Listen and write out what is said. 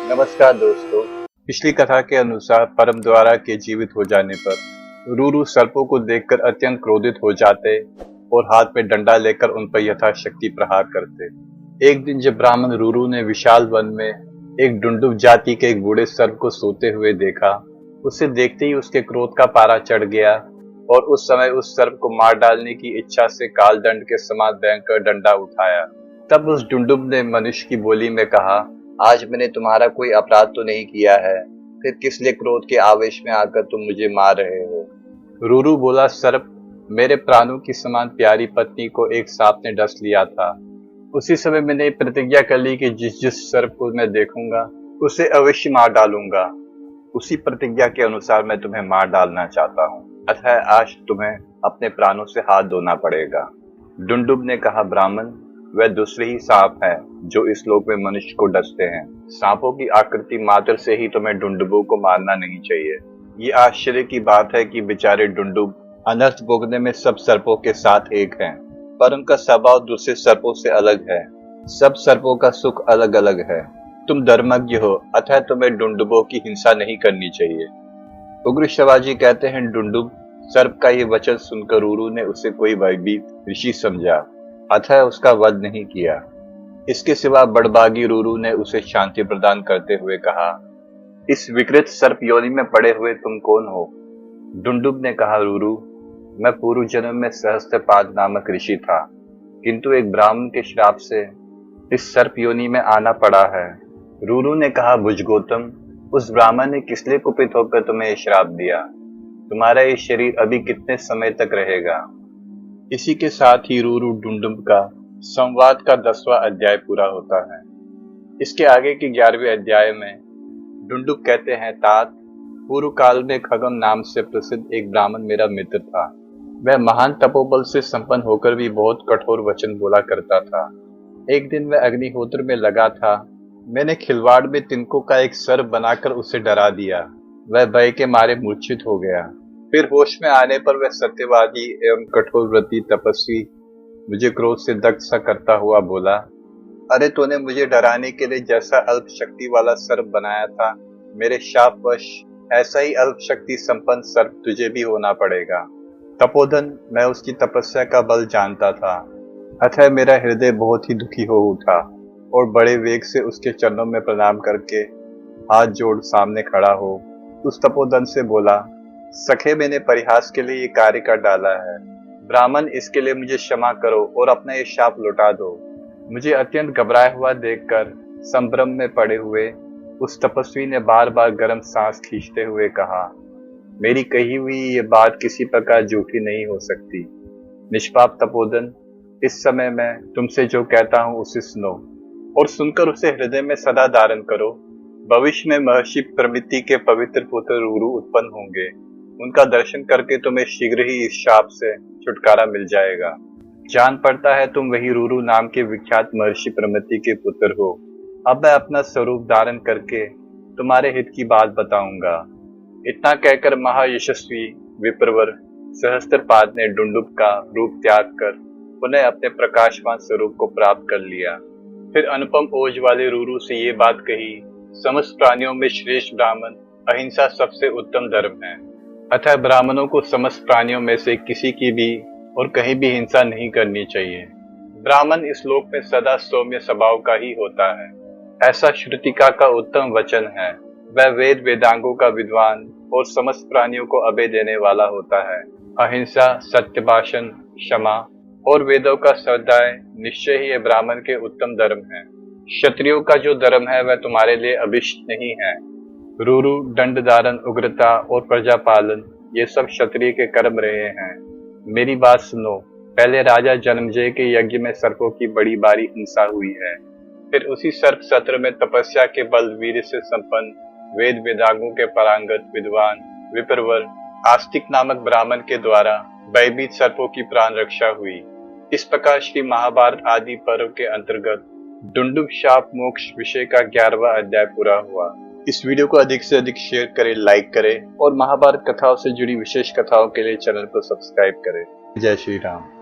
नमस्कार दोस्तों। पिछली कथा के अनुसार परम द्वारा के जीवित हो जाने पर रूरू सर्पों को देखकर अत्यंत क्रोधित हो जाते और हाथ में डंडा लेकर उन पर यथाशक्ति प्रहार करते। एक दिन जब ब्राह्मण रूरू ने विशाल वन में एक डुंडुब जाति के एक बूढ़े सर्प को सोते हुए देखा, उसे देखते ही उसके क्रोध का पारा चढ़ गया और उस समय उस सर्प को मार डालने की इच्छा से कालदंड के समान भयंकर डंडा उठाया। तब उस डुंडुब ने मनुष्य की बोली में कहा, आज मैंने तुम्हारा कोई अपराध तो नहीं किया है, फिर किस लिए क्रोध के आवेश में आकर तुम मुझे मार रहे हो? रूरू बोला, सर्प, मेरे प्राणों की समान प्यारी पत्नी को एक सांप ने डस लिया था। उसी समय मैंने प्रतिज्ञा कर ली कि जिस जिस सर्प को मैं देखूंगा उसे अवश्य मार डालूंगा। उसी प्रतिज्ञा के अनुसार मैं तुम्हें मार डालना चाहता हूँ, अतः आज तुम्हें अपने प्राणों से हाथ धोना पड़ेगा। डुंडुब ने कहा, ब्राह्मण, वह दूसरे ही सांप हैं जो इस लोक में मनुष्य को डसते हैं। सांपों की आकृति मात्र से ही तुम्हें डुंडुबों को मारना नहीं चाहिए। ये आश्चर्य की बात है कि बेचारे डुंडुब अनर्थ भोगने में सब सर्पों के साथ एक हैं, पर उनका स्वभाव दूसरे सर्पों से अलग है। सब सर्पों का सुख अलग अलग है। तुम धर्मज्ञ हो, अतः तुम्हें डुंडुबों की हिंसा नहीं करनी चाहिए। उग्र शिवाजी कहते हैं, डुंडुब सर्प का ये वचन सुनकर रूरू ने उसे कोई भयभीत ऋषि समझा, अतः उसका वध नहीं किया। इसके सिवा बड़बागी रूरू ने उसे शांति प्रदान करते हुए कहा, इस विकृत सर्प योनि में पड़े हुए तुम कौन हो? डुंडुब ने कहा, रूरू, मैं पूर्व जन्म में सहस्त्रपाद नामक ऋषि था, किंतु एक ब्राह्मण के श्राप से इस सर्प योनि में आना पड़ा है। रूरू ने कहा, भुजगौतम, उस ब्राह्मण ने किस लिए कुपित होकर तुम्हें श्राप दिया? तुम्हारा ये शरीर अभी कितने समय तक रहेगा? इसी के साथ ही रूरू डुंडुब का संवाद का 10वां अध्याय पूरा होता है। इसके आगे के 11वें अध्याय में डुंडुब कहते हैं, तात, पूर्व काल में खगन नाम से प्रसिद्ध एक ब्राह्मण मेरा मित्र था। वह महान तपोबल से संपन्न होकर भी बहुत कठोर वचन बोला करता था। एक दिन वह अग्निहोत्र में लगा था। मैंने खिलवाड़ में तिनकों का एक सर्प बनाकर उसे डरा दिया। वह भय के मारे मूर्छित हो गया। फिर होश में आने पर वह सत्यवादी एवं कठोर व्रती तपस्वी मुझे क्रोध से दग्ध सा करता हुआ बोला, अरे तूने मुझे डराने के लिए जैसा अल्प शक्ति वाला सर्प बनाया था, मेरे शापवश ऐसा ही अल्प शक्ति संपन्न सर्प तुझे भी होना पड़ेगा। तपोधन, मैं उसकी तपस्या का बल जानता था, अतः मेरा हृदय बहुत ही दुखी हो उठा और बड़े वेग से उसके चरणों में प्रणाम करके हाथ जोड़ सामने खड़ा हो उस तपोधन से बोला, सखे, मैंने परिहास के लिए ये कार्य कर डाला है। ब्राह्मण, इसके लिए मुझे क्षमा करो और अपना ये शाप लौटा दो। मुझे अत्यंत घबराया हुआ देखकर संभ्रम में पड़े हुए उस तपस्वी ने बार बार गर्म सांस खींचते हुए कहा, मेरी कही हुई ये बात किसी प्रकार झूठी नहीं हो सकती। निष्पाप तपोधन, इस समय मैं तुमसे जो कहता हूँ उसे सुनो और सुनकर उसे हृदय में सदा धारण करो। भविष्य में महर्षि प्रमिति के पवित्र पुत्र रूरू उत्पन्न होंगे। उनका दर्शन करके तुम्हें शीघ्र ही इस शाप से छुटकारा मिल जाएगा। जान पड़ता है तुम वही रूरू नाम के विख्यात महर्षि प्रमिति के पुत्र हो। अब मैं अपना स्वरूप धारण करके तुम्हारे हित की बात बताऊंगा। इतना कहकर महायशस्वी विप्रवर सहस्त्रपाद ने डुंडुब का रूप त्याग कर पुनः अपने प्रकाशमान स्वरूप को प्राप्त कर लिया। फिर अनुपम ओज वाले रूरू से ये बात कही, समस्त प्राणियों में श्रेष्ठ ब्राह्मण अहिंसा सबसे उत्तम धर्म है, अतः ब्राह्मणों को समस्त प्राणियों में से किसी की भी और कहीं भी हिंसा नहीं करनी चाहिए। ब्राह्मण इस लोक में सदा सौम्य स्वभाव का ही होता है, ऐसा श्रुतिका का उत्तम वचन है। वह वेद वेदांगों का विद्वान और समस्त प्राणियों को अभय देने वाला होता है। अहिंसा, सत्य भाषण, क्षमा और वेदों का स्वाध्याय निश्चय ही ब्राह्मण के उत्तम धर्म है। क्षत्रियों का जो धर्म है वह तुम्हारे लिए अभिष्ट नहीं है। रूरू, दंड धारण, उग्रता और प्रजा पालन, ये सब क्षत्रिय के कर्म रहे हैं। मेरी बात सुनो। पहले राजा जन्मजय के यज्ञ में सर्पों की बड़ी भारी हिंसा हुई है। फिर उसी सर्प सत्र में तपस्या के बल वीर से संपन्न वेद वेदांगों के पारंगत विद्वान विप्रवर आस्तिक नामक ब्राह्मण के द्वारा भयभीत सर्पों की प्राण रक्षा हुई। इस प्रकार श्री महाभारत आदि पर्व के अंतर्गत डुंडुब शाप मोक्ष विषय का 11वां अध्याय पूरा हुआ। इस वीडियो को अधिक से अधिक शेयर करें, लाइक करें और महाभारत कथाओं से जुड़ी विशेष कथाओं के लिए चैनल को सब्सक्राइब करें। जय श्री राम।